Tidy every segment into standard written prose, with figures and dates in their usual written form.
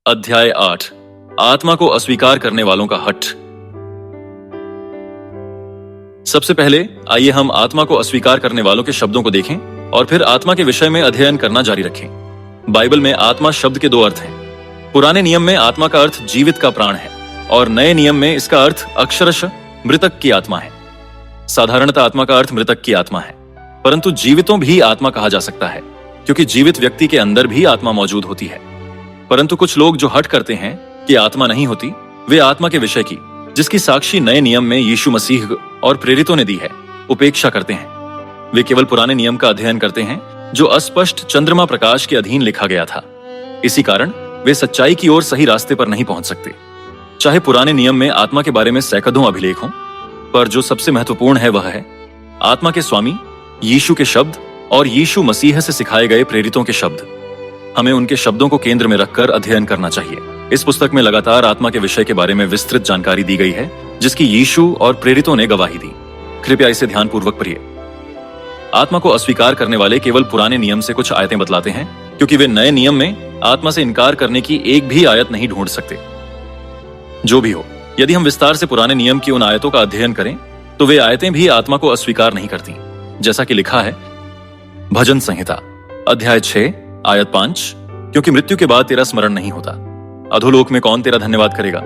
अध्याय 8 आत्मा को अस्वीकार करने वालों का हठ। सबसे पहले आइए हम आत्मा को अस्वीकार करने वालों के शब्दों को देखें और फिर आत्मा के विषय में अध्ययन करना जारी रखें। बाइबल में आत्मा शब्द के दो अर्थ हैं। पुराने नियम में आत्मा का अर्थ जीवित का प्राण है और नए नियम में इसका अर्थ अक्षरशः मृतक की आत्मा है। साधारणतः आत्मा का अर्थ मृतक की आत्मा है, परंतु जीवितों भी आत्मा कहा जा सकता है क्योंकि जीवित व्यक्ति के अंदर भी आत्मा मौजूद होती है। परंतु कुछ लोग जो हट करते हैं कि आत्मा नहीं होती, वे आत्मा के विषय की, जिसकी साक्षी नए नियम में यीशु मसीह और प्रेरितों ने दी है, उपेक्षा करते हैं। वे केवल पुराने नियम का अध्ययन करते हैं जो अस्पष्ट चंद्रमा प्रकाश के अधीन लिखा गया था। इसी कारण वे सच्चाई की ओर सही रास्ते पर नहीं पहुंच सकते। चाहे पुराने नियम में आत्मा के बारे में सैकड़ों अभिलेख हों, पर जो सबसे महत्वपूर्ण है वह है आत्मा के स्वामी यीशु के शब्द और यीशु मसीह से सिखाए गए प्रेरितों के शब्द। हमें उनके शब्दों को केंद्र में रखकर अध्ययन करना चाहिए। इस पुस्तक में लगातार आत्मा के विषय के बारे में विस्तृत जानकारी दी गई है, जिसकी यीशु और प्रेरितों ने गवाही दी। कृपया इसे ध्यानपूर्वक पढ़िए। आत्मा को अस्वीकार करने वाले केवल पुराने नियम से कुछ आयतें बतलाते हैं, क्योंकि वे नए नियम में आत्मा से इनकार करने की एक भी आयत नहीं ढूंढ सकते। जो भी हो, यदि हम विस्तार से पुराने नियम की उन आयतों का अध्ययन करें तो वे आयतें भी आत्मा को अस्वीकार नहीं करती। जैसा कि लिखा है भजन संहिता अध्याय 6 आयत 5, क्योंकि मृत्यु के बाद तेरा स्मरण नहीं होता, अधोलोक में कौन तेरा धन्यवाद करेगा।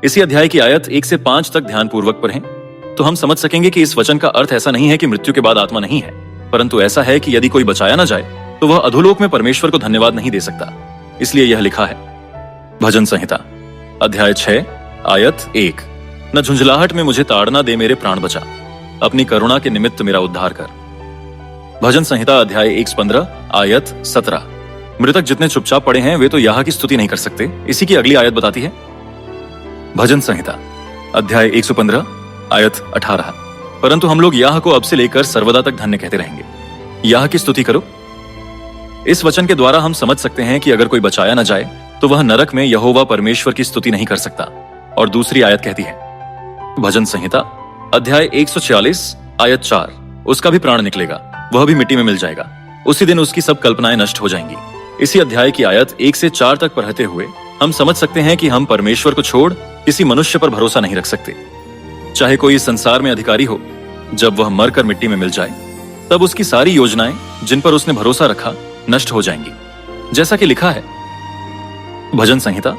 इसी अध्याय की आयत 1 से 5 तक ध्यानपूर्वक पढ़ें तो हम समझ सकेंगे कि इस वचन का अर्थ ऐसा नहीं है कि मृत्यु के बाद आत्मा नहीं है, परंतु ऐसा है कि यदि कोई बचाया ना जाए तो वह अधोलोक में परमेश्वर को धन्यवाद नहीं दे सकता। इसलिए यह लिखा है भजन संहिता अध्याय 6 आयत 1, न झुंझलाहट में मुझे ताड़ना दे, मेरे प्राण बचा, अपनी करुणा के निमित्त मेरा उद्धार कर। भजन संहिता अध्याय 115 आयत 17, मृतक जितने चुपचाप पड़े हैं वे तो याह की स्तुति नहीं कर सकते। इसी की अगली आयत बताती है भजन संहिता अध्याय 115 आयत 18, परंतु हम लोग याह को अब से लेकर सर्वदा तक धन्य कहते रहेंगे। याह की स्तुति करो। इस वचन के द्वारा हम समझ सकते हैं कि अगर कोई बचाया न जाए तो वह नरक में यहोवा परमेश्वर की स्तुति नहीं कर सकता। और दूसरी आयत कहती है भजन संहिता अध्याय 146 आयत 4, उसका भी प्राण निकलेगा, वह भी मिट्टी में मिल जाएगा, उसी दिन उसकी सब कल्पनाएं नष्ट हो जाएंगी। इसी अध्याय की आयत 1 से 4 तक पढ़ते हुए हम समझ सकते हैं कि हम परमेश्वर को छोड़ किसी मनुष्य पर भरोसा नहीं रख सकते। चाहे कोई इस संसार में अधिकारी हो, जब वह मरकर मिट्टी में मिल जाए तब उसकी सारी योजनाएं जिन पर उसने भरोसा रखा नष्ट हो जाएंगी। जैसा कि लिखा है भजन संहिता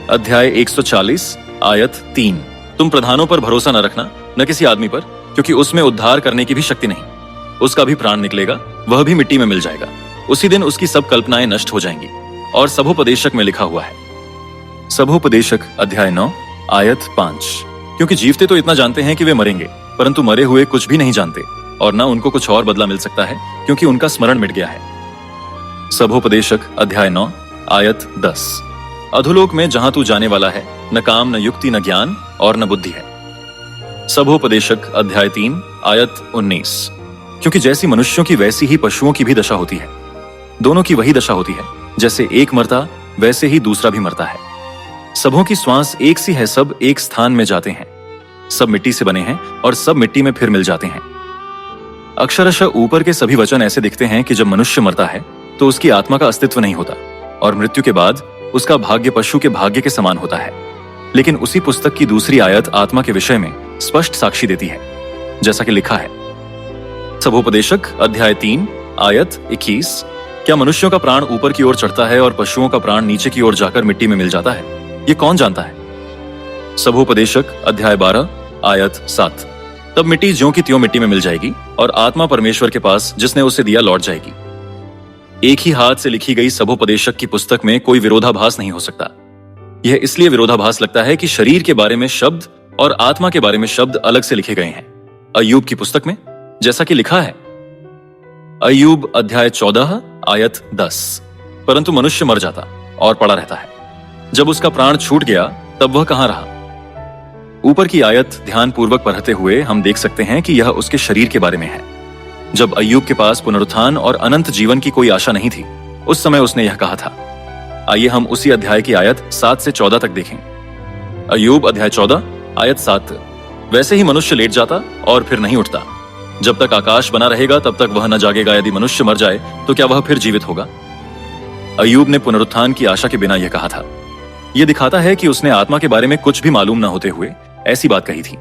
अध्याय 140 आयत 3, तुम प्रधानों पर भरोसा न रखना, न किसी आदमी पर, क्योंकि उसमें उद्धार करने की भी शक्ति नहीं, उसका भी प्राण निकलेगा, वह भी मिट्टी में मिल जाएगा, उसी दिन उसकी सब कल्पनाएं नष्ट हो जाएंगी। और सबोपदेशक में लिखा हुआ है सबोपदेशक अध्याय 9 आयत 5, क्योंकि जीवते तो इतना जानते हैं कि वे मरेंगे, परंतु मरे हुए कुछ भी नहीं जानते और न उनको कुछ और बदला मिल सकता है, क्योंकि उनका स्मरण मिट गया है। सबोपदेशक अध्याय 9 आयत 10, अधोलोक में जहां तू जाने वाला है, न काम, न युक्ति, न ज्ञान और न बुद्धि है। सबोपदेशक अध्याय 3 आयत 19, क्योंकि जैसी मनुष्यों की वैसी ही पशुओं की भी दशा होती है, दोनों की वही दशा होती है, जैसे एक मरता वैसे ही दूसरा भी मरता है। सबों की श्वास एक सी है, सब एक स्थान में जाते हैं, सब मिट्टी से बने हैं और सब मिट्टी में फिर मिल जाते हैं। अक्षरशः ऊपर के सभी वचन ऐसे दिखते हैं कि जब मनुष्य मरता है तो उसकी आत्मा का अस्तित्व नहीं होता और मृत्यु के बाद उसका भाग्य पशु के भाग्य के समान होता है। लेकिन उसी पुस्तक की दूसरी आयत आत्मा के विषय में स्पष्ट साक्षी देती है, जैसा कि लिखा है सबोपदेशक अध्याय 3 आयत 21, क्या मनुष्यों का प्राण ऊपर की ओर चढ़ता है और पशुओं का प्राण नीचे की ओर जाकर मिट्टी में मिल जाता है? ये कौन जानता है? सबोपदेशक अध्याय 12 आयत 7, तब मिट्टी ज्यों की त्यों मिट्टी में मिल जाएगी और आत्मा परमेश्वर के पास जिसने उसे दिया लौट जाएगी। एक ही हाथ से लिखी गई सबोपदेशक की पुस्तक में कोई विरोधाभास नहीं हो सकता। यह इसलिए विरोधाभास लगता है कि शरीर के बारे में शब्द और आत्मा के बारे में शब्द अलग से लिखे गए हैं। अय्यूब की पुस्तक में जैसा कि लिखा है अय्यूब अध्याय 14 आयत 10, परंतु मनुष्य मर जाता और पड़ा रहता है, जब उसका प्राण छूट गया तब वह कहां रहा। ऊपर की आयत ध्यानपूर्वक पढ़ते हुए हम देख सकते हैं कि यह उसके शरीर के बारे में है। जब अय्यूब के पास पुनरुत्थान और अनंत जीवन की कोई आशा नहीं थी, उस समय उसने यह कहा था। आइए हम उसी अध्याय की आयत 7 से 14 तक देखें। अय्यूब अध्याय 14 आयत 7, वैसे ही मनुष्य लेट जाता और फिर नहीं उठता, जब तक आकाश बना रहेगा तब तक वह न जागेगा। यदि मनुष्य मर जाए तो क्या वह फिर जीवित होगा? अय्यूब ने पुनरुत्थान की आशा के बिना यह कहा था। यह दिखाता है कि उसने आत्मा के बारे में कुछ भी मालूम न होते हुए ऐसी बात कही थी।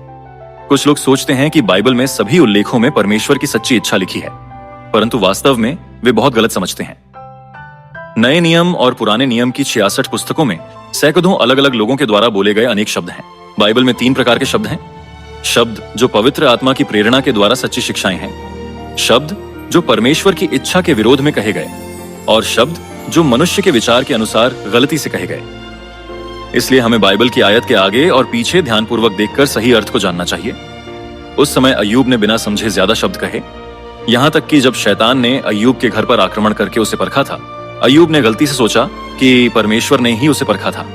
कुछ लोग सोचते हैं कि बाइबल में सभी उल्लेखों में परमेश्वर की सच्ची इच्छा लिखी है, परंतु वास्तव में वे बहुत गलत समझते हैं। नए नियम और पुराने नियम की 66 पुस्तकों में सैकड़ों अलग अलग लोगों के द्वारा बोले गए अनेक शब्द हैं। बाइबल में 3 प्रकार के शब्द हैं। शब्द जो पवित्र आत्मा की प्रेरणा के द्वारा सच्ची शिक्षाएं हैं, शब्द जो परमेश्वर की इच्छा के विरोध में कहे गए, और शब्द जो मनुष्य के विचार के अनुसार गलती से कहे गए। इसलिए हमें बाइबल की आयत के आगे और पीछे ध्यानपूर्वक देखकर सही अर्थ को जानना चाहिए। उस समय अय्यूब ने बिना समझे ज्यादा शब्द कहे, यहां तक कि जब शैतान ने अय्यूब के घर पर आक्रमण करके उसे परखा था, अय्यूब ने गलती से सोचा कि परमेश्वर ने ही उसे परखा था।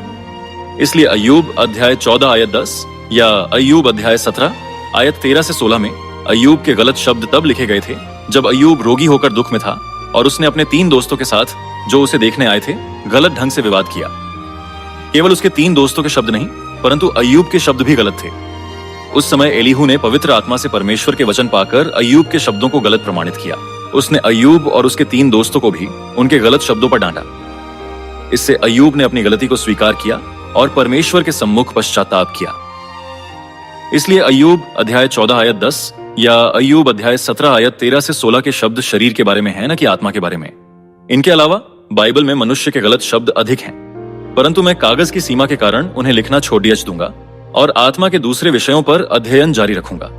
इसलिए अय्यूब अध्याय 14 आयत 10 या अय्यूब अध्याय 17 आयत 13 से 16 में अय्यूब के गलत शब्द तब लिखे गए थे जब अय्यूब रोगी होकर दुख में था और उसने अपने 3 दोस्तों के साथ जो उसे देखने आए थे गलत ढंग से विवाद किया। केवल उसके 3 दोस्तों के शब्द नहीं, परंतु अय्यूब के शब्द भी गलत थे। उस समय एलीहू ने पवित्र आत्मा से परमेश्वर के वचन पाकर अय्यूब के शब्दों को गलत प्रमाणित किया। उसने अय्यूब और उसके 3 दोस्तों को भी उनके गलत शब्दों पर डांटा। इससे अय्यूब ने अपनी गलती को स्वीकार किया और परमेश्वर के सम्मुख पश्चाताप किया। इसलिए अय्यूब अध्याय 14 आयत 10 या अय्यूब अध्याय 17 आयत 13 से 16 के शब्द शरीर के बारे में है, न कि आत्मा के बारे में। इनके अलावा बाइबल में मनुष्य के गलत शब्द अधिक हैं, परंतु मैं कागज की सीमा के कारण उन्हें लिखना छोड़ दिया दूंगा और आत्मा के दूसरे विषयों पर अध्ययन जारी रखूंगा।